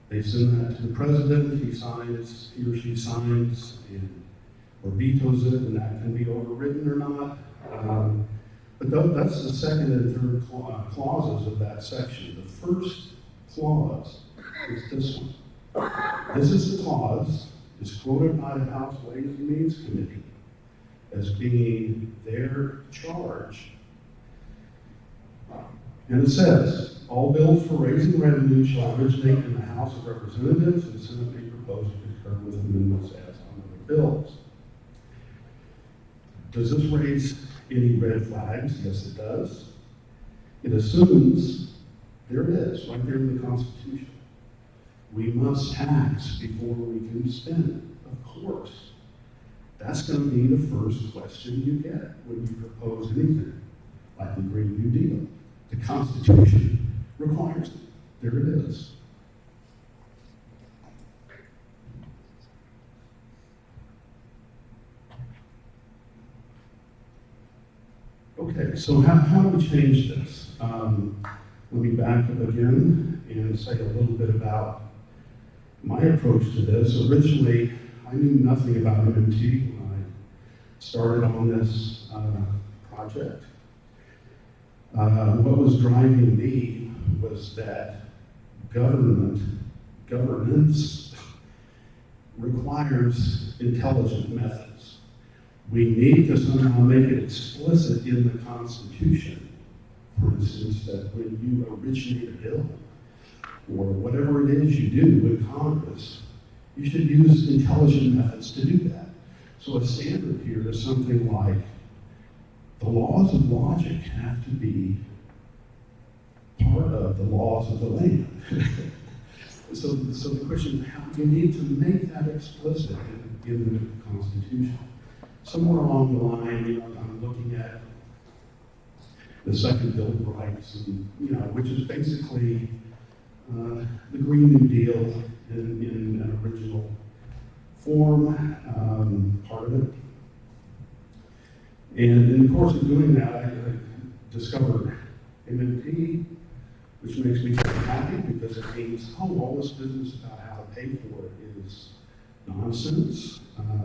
They send that to the president. He or she signs, or vetoes it, and that can be overridden or not. But that's the second and third clauses of that section. The first clause is this one. This is the clause. Is quoted by the House Ways and Means Committee as being their charge. And it says, all bills for raising revenue shall originate in the House of Representatives, and the Senate may propose to concur with amendments as on other bills. Does this raise any red flags? Yes, it does. It assumes, there it is, right there in the Constitution. We must tax before we can spend. Of course. That's going to be the first question you get when you propose anything like the Green New Deal. The Constitution requires it. There it is. Okay, so how do we change this? Let me back up again and say a little bit about my approach to this. Originally, I knew nothing about MMT when I started on this project. What was driving me was that governance requires intelligent methods. We need to somehow make it explicit in the Constitution, for instance, that when you originate a bill, or whatever it is you do in Congress, you should use intelligent methods to do that. So a standard here is something like, the laws of logic have to be part of the laws of the land. So the question is, how do you need to make that explicit in the Constitution? Somewhere along the line, I'm looking at the second Bill of Rights, and, which is basically the Green New Deal in an original form, part of it. And in the course of doing that, I discovered MMT, which makes me very happy because it means, all this business about how to pay for it is nonsense.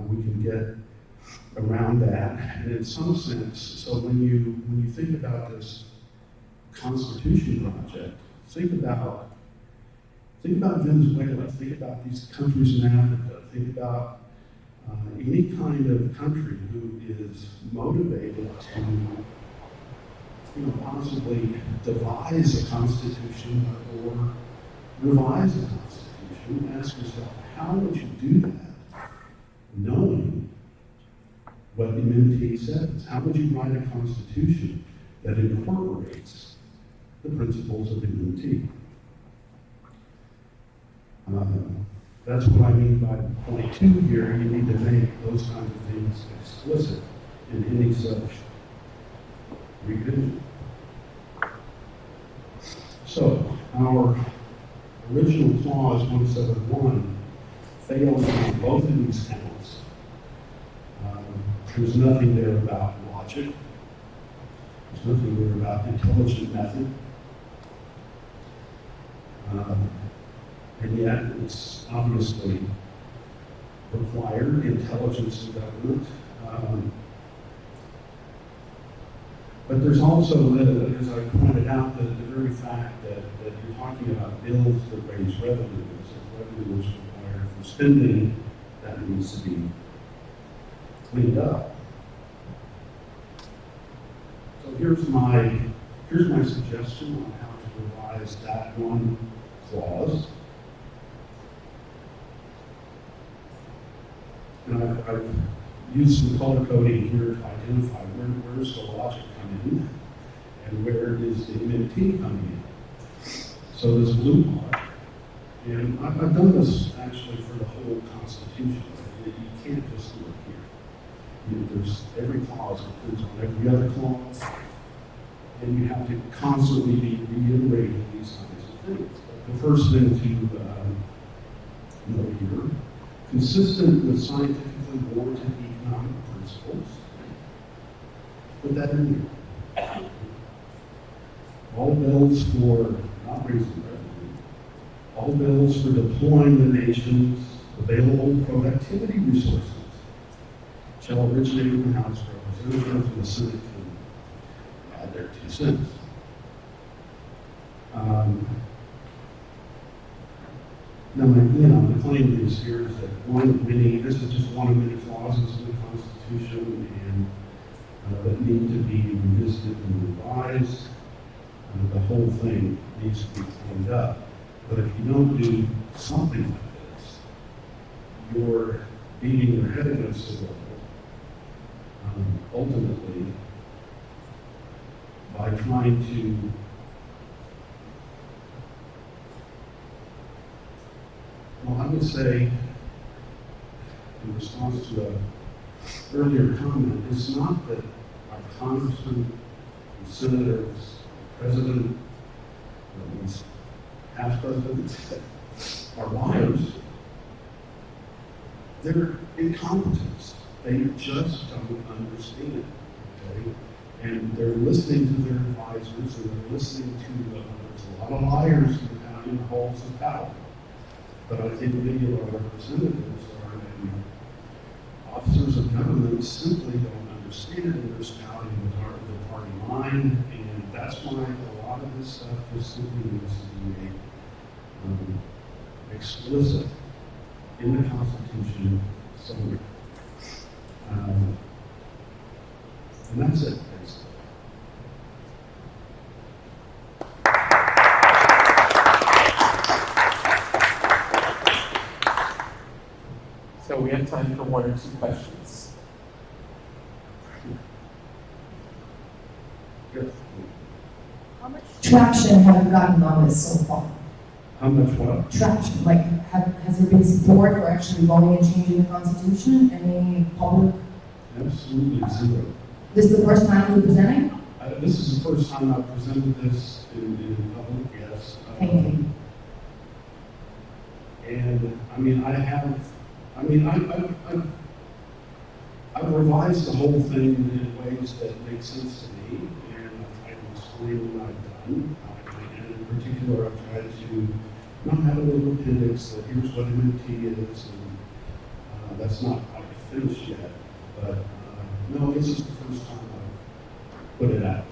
We can get around that, and in some sense, so when you think about this Constitution project, think about Venezuela, think about these countries in Africa, think about any kind of country who is motivated to possibly devise a constitution or revise a constitution. Ask yourself, how would you do that knowing what MMT says? How would you write a constitution that incorporates the principles of MMT? That's what I mean by point 2 here. You need to make those kinds of things explicit in any such revision. So, our original clause 171 fails on both of these counts. There's nothing there about logic. There's nothing there about intelligent method. And yet, it's obviously required intelligence in government. But there's also, as I pointed out, the very fact that you're talking about bills that raise revenues. If revenue is required for spending, that needs to be cleaned up. So here's my suggestion on how to revise that one clause. And I've used some color coding here to identify where does the logic come in and where is the MMT coming in. So this blue part, and I've done this actually for the whole Constitution. You can't just do it here. There's every clause depends on every other clause, and you have to constantly be reiterating these kinds of things. But the first thing to note here, consistent with scientifically warranted economic principles, put that in here. All bills for not raising revenue, all bills for deploying the nation's available productivity resources shall originate in the House of Representatives, and the Senate can add their 2 cents. Now, the claim is here is that this is just one of many clauses in the Constitution, and that need to be revisited and revised. The whole thing needs to be cleaned up. But if you don't do something like this, you're beating your head against the wall. Ultimately, by trying to I would say, in response to an earlier comment, it's not that our congressmen, and senators, president, past presidents are liars. They're incompetents. They just don't understand. Okay? And they're listening to their advisors, and they're listening to there's a lot of liars in the halls of power. But I think many of our representatives and officers of government simply don't understand, and they're spouting the party line, and that's why a lot of this stuff just simply needs to be made explicit in the Constitution somewhere. And that's it, basically. So we have time for 1 or 2 questions. How much traction have you gotten on this so far? How much what? Traction, like has there been support for actually voting and changing the Constitution? Any public? Absolutely zero. This is the first time you're presenting? This is the first time I've presented this in public, yes. Thank you. And I mean, I've revised the whole thing in ways that make sense to me, and I've explained what I've done. And in particular, I've tried to not have a little appendix that here's what MMT is, and that's not quite finished yet. But no, this is the first time I've put it out.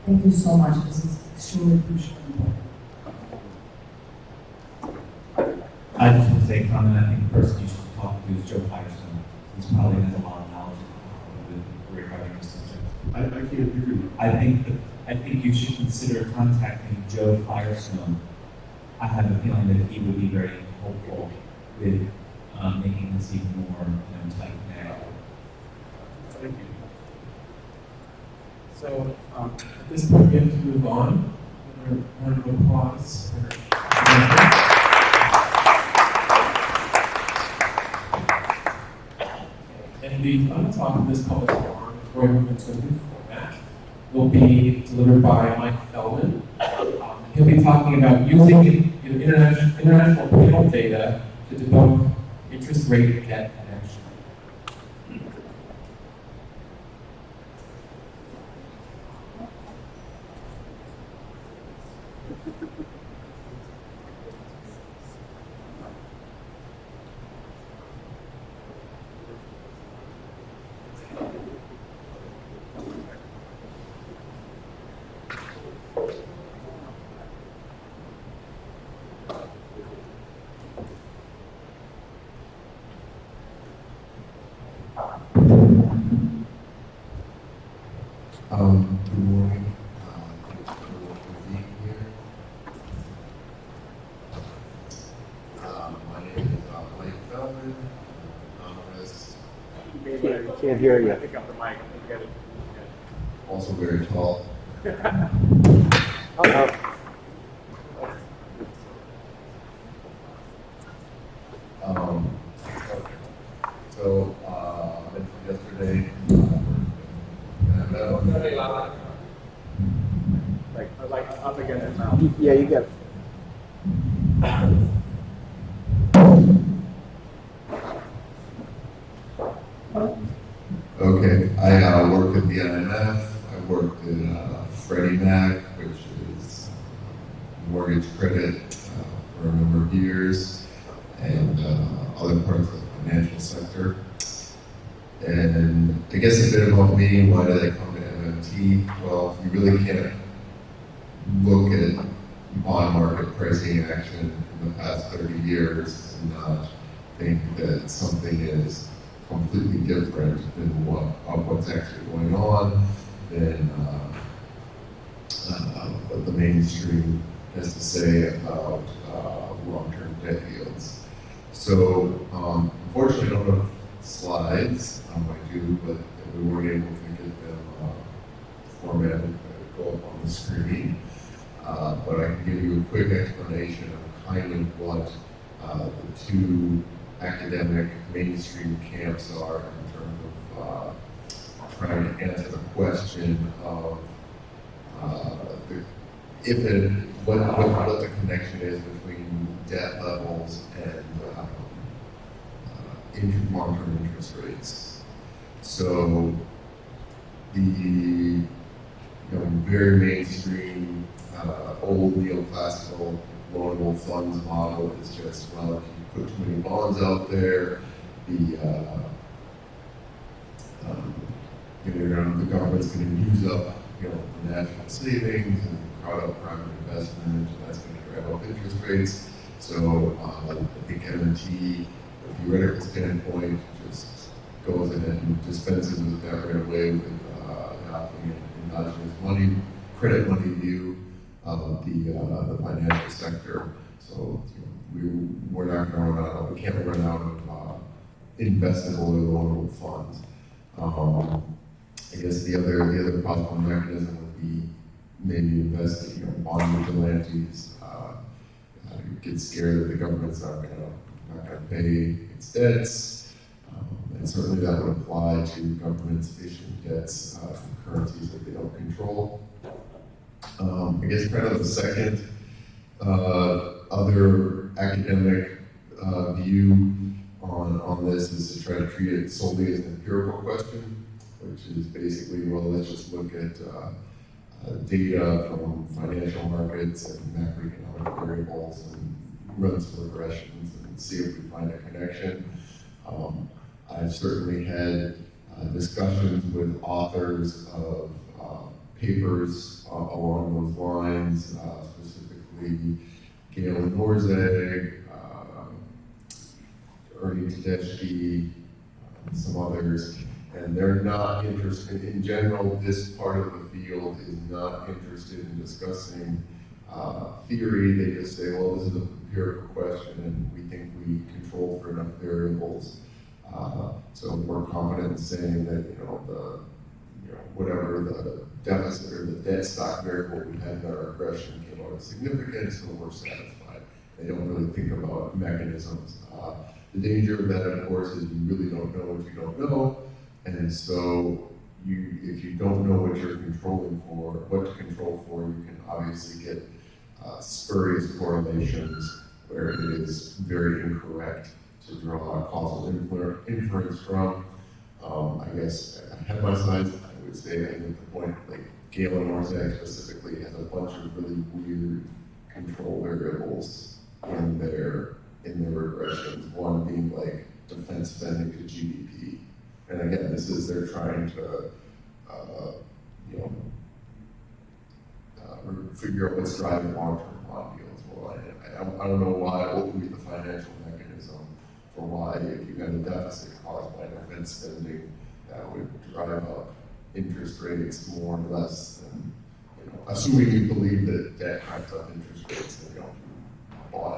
Thank you so much. This is extremely crucial. I just want to say, comment, I think the person you should talk to is Joe Firestone. He's probably has a lot of knowledge regarding this subject. I can't hear you. I think you should consider contacting Joe Firestone. I have a feeling that he would be very hopeful with making this even more tight now. Thank you. So at this point, we have to move on. Another round of applause for and the final talk in this public forum, before we move into a new format, will be delivered by Mike Feldman. He'll be talking about using international payroll data to debunk interest rate debt connection. Good morning. Thanks for being here. My name is Mike Feldman, economist. Can't hear you. Pick up the mic. Get it. Also very tall. So yesterday, Like up against his mouth. Yeah, you get it. Okay, I worked at the IMF. I worked at Freddie Mac, which is mortgage credit for a number of years, and other parts of the financial sector. And I guess a bit about me, why did I come to MMT? Well, you really can't look at bond market pricing action in the past 30 years and not think that something is completely different than what's actually going on, than what the mainstream has to say about long-term debt yields. So, unfortunately, I don't have slides. I do, but we weren't able to get them formatted to go up on the screen. But I can give you a quick explanation of kind of what the two academic mainstream camps are in terms of trying to answer the question of what the connection is between debt levels and long-term interest rates. So the very mainstream old neoclassical loanable funds model is just, well, if you put too many bonds out there, the government's going to use up the national savings and crowd out private investment, and that's going to drive up interest rates. So I think MMT, from a theoretical standpoint, just goes in and dispenses with that right away with adopting an endogenous credit money view of the financial sector. So we're not going to run out. We can't run out of investable or loanable funds. I guess the other possible mechanism would be maybe investing, bond vigilantes. Get scared that the government's not going to pay its debts, and And certainly that would apply to governments issuing debts from currencies that they don't control. I guess kind of the second other academic view on this is to try to treat it solely as an empirical question, which is basically, well, let's just look at data from financial markets and macroeconomic variables and run some regressions and see if we find a connection. I've certainly had discussions with authors of papers along those lines, specifically Gail Norzeg, Ernie Tedeschi, some others, and they're not interested, in general, this part of the field is not interested in discussing theory. They just say, well, this is an empirical question and we think we control for enough variables. So we're confident in saying that, whatever the deficit or the debt stock variable we had in our regression came out as significant, so we're satisfied. They don't really think about mechanisms. The danger of that, of course, is you really don't know what you don't know. And so if you don't know what you're controlling for, what to control for, you can obviously get spurious correlations where it is very incorrect to draw a causal inference from. I guess ahead of my slides, I would say I make the point, like Gail Norzeg specifically has a bunch of really weird control variables in their regressions. One being like defense spending to GDP. And again, this is they're trying to figure out what's driving long-term bond yields. Well, I don't know what would be the financial mechanism for why, if you had a deficit caused by defense spending, that would drive up interest rates more or less than, assuming you believe that debt drives up interest rates, and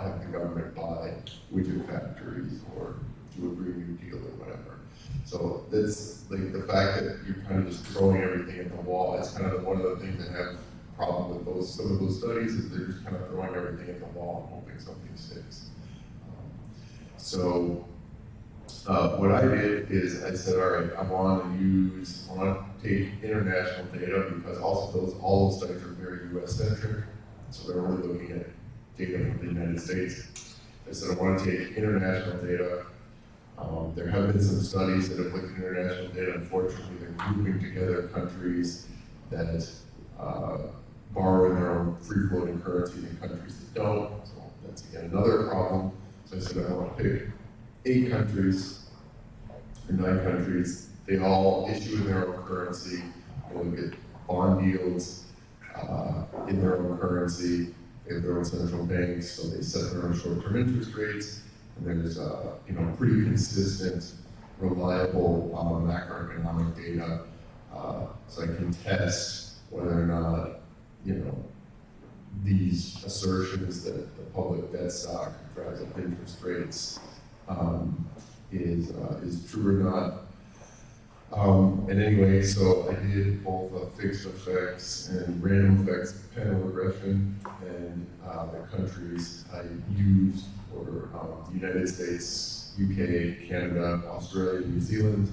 have the government buy widget factories or do a Green New Deal or whatever. So that's like the fact that you're kind of just throwing everything at the wall. It's kind of one of the things that have a problem with some of those studies is they're just kind of throwing everything at the wall and hoping something sticks. So what I did is I said, all right, I want to take international data because also all those studies are very US centric. So they're only looking at data from the United States. I said, I want to take international data. There have been some studies that have looked at international data. Unfortunately, they're grouping together countries that borrow in their own free-floating currency and countries that don't. So that's again another problem. So I said, I want to pick 8 countries or 9 countries. They all issue in their own currency. They look at bond yields in their own currency. They have their own central banks, so they set their own short-term interest rates. And there's pretty consistent, reliable macroeconomic data, so I can test whether or not these assertions that the public debt stock drives up interest rates is true or not. And anyway, so I did both a fixed effects and random effects panel regression, and the countries I used were the United States, UK, Canada, Australia, New Zealand,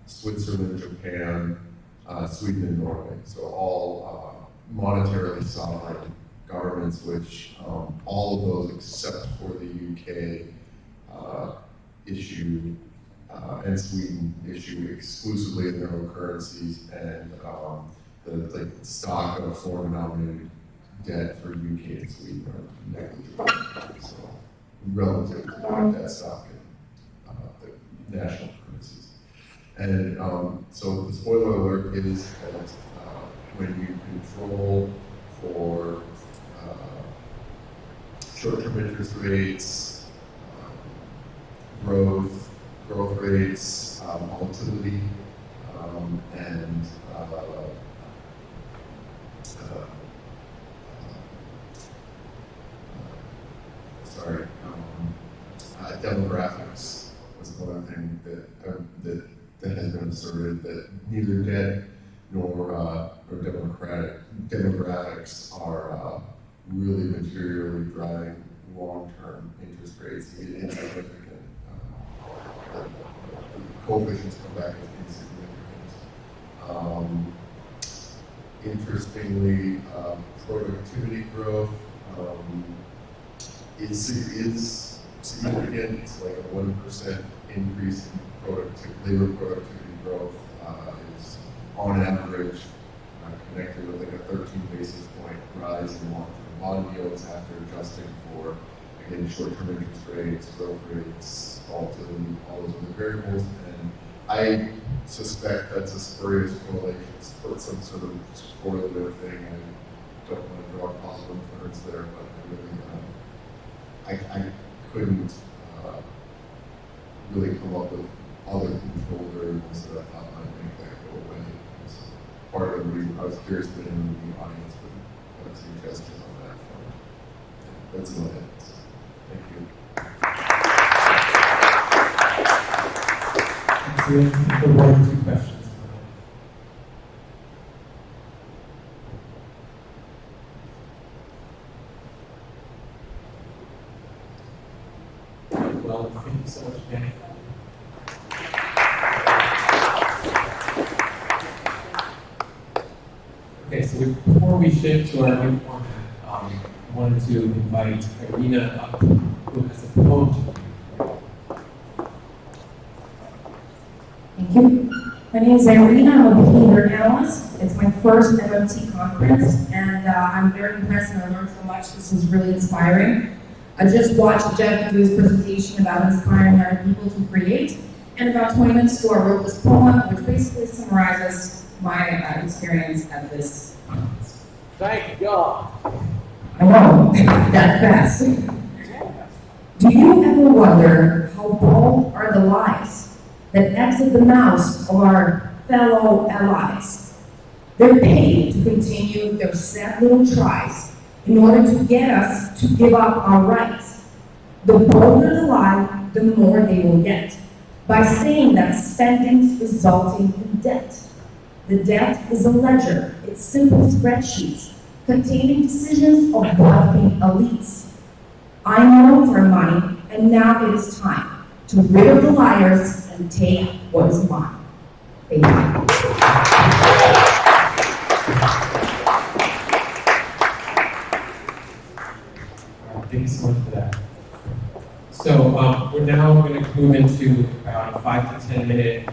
Switzerland, Japan, Sweden, and Norway. So all monetarily sovereign governments, which all of those except for the UK issue and Sweden issue exclusively in their own currencies, and the stock of foreign-denominated debt for UK and Sweden are negligible. So relative to the debt stock in the national currencies. And so the spoiler alert is that when you control for short-term interest rates, growth rates, volatility, and demographics was another thing that has been asserted, that neither debt nor demographics are really materially driving long-term interest rates. Insignificant coefficients come back as insignificant. Interestingly, productivity growth is significant. It's like a 1% increase in labor productivity growth is on average connected with like a 13 basis point rise in long-term bond yields after adjusting for, again, short-term interest rates, growth rates, volatility, all those other variables. And I suspect that's a spurious correlation, some sort of correlative thing. I don't want to draw causal inference there, but I couldn't really come up with other control variables that I thought might make that go away. So part of the reason I was curious if anyone in the audience would have suggestions on that front. That's my end. Thank you. So we have one or two questions. Well, thank you so much, Danny. Okay, so before we shift to our new format, I wanted to invite Irina up, who has a poem to read. Thank you. My name is Irina. I'm a behavior analyst. It's my first MMT conference, and I'm very impressed and I learned so much. This is really inspiring. I just watched Jeff do his presentation about inspiring other people to create, and about 20 minutes ago I wrote this poem, which basically summarizes my experience at this conference. Thank God. I know, that fast. Do you ever wonder how bold are the lies that exit the mouths of our fellow allies? They're paid to continue their sad little tries in order to get us to give up our rights. The bolder the lie, the more they will get, by saying that spending's resulting in debt. The debt is a ledger, it's simple spreadsheets containing decisions of wealthy elites. I know it's our money, and now it is time to rid of the liars and take what is mine. Thank you. Thank you so much for that. So we're now going to move into about a 5 to 10 minute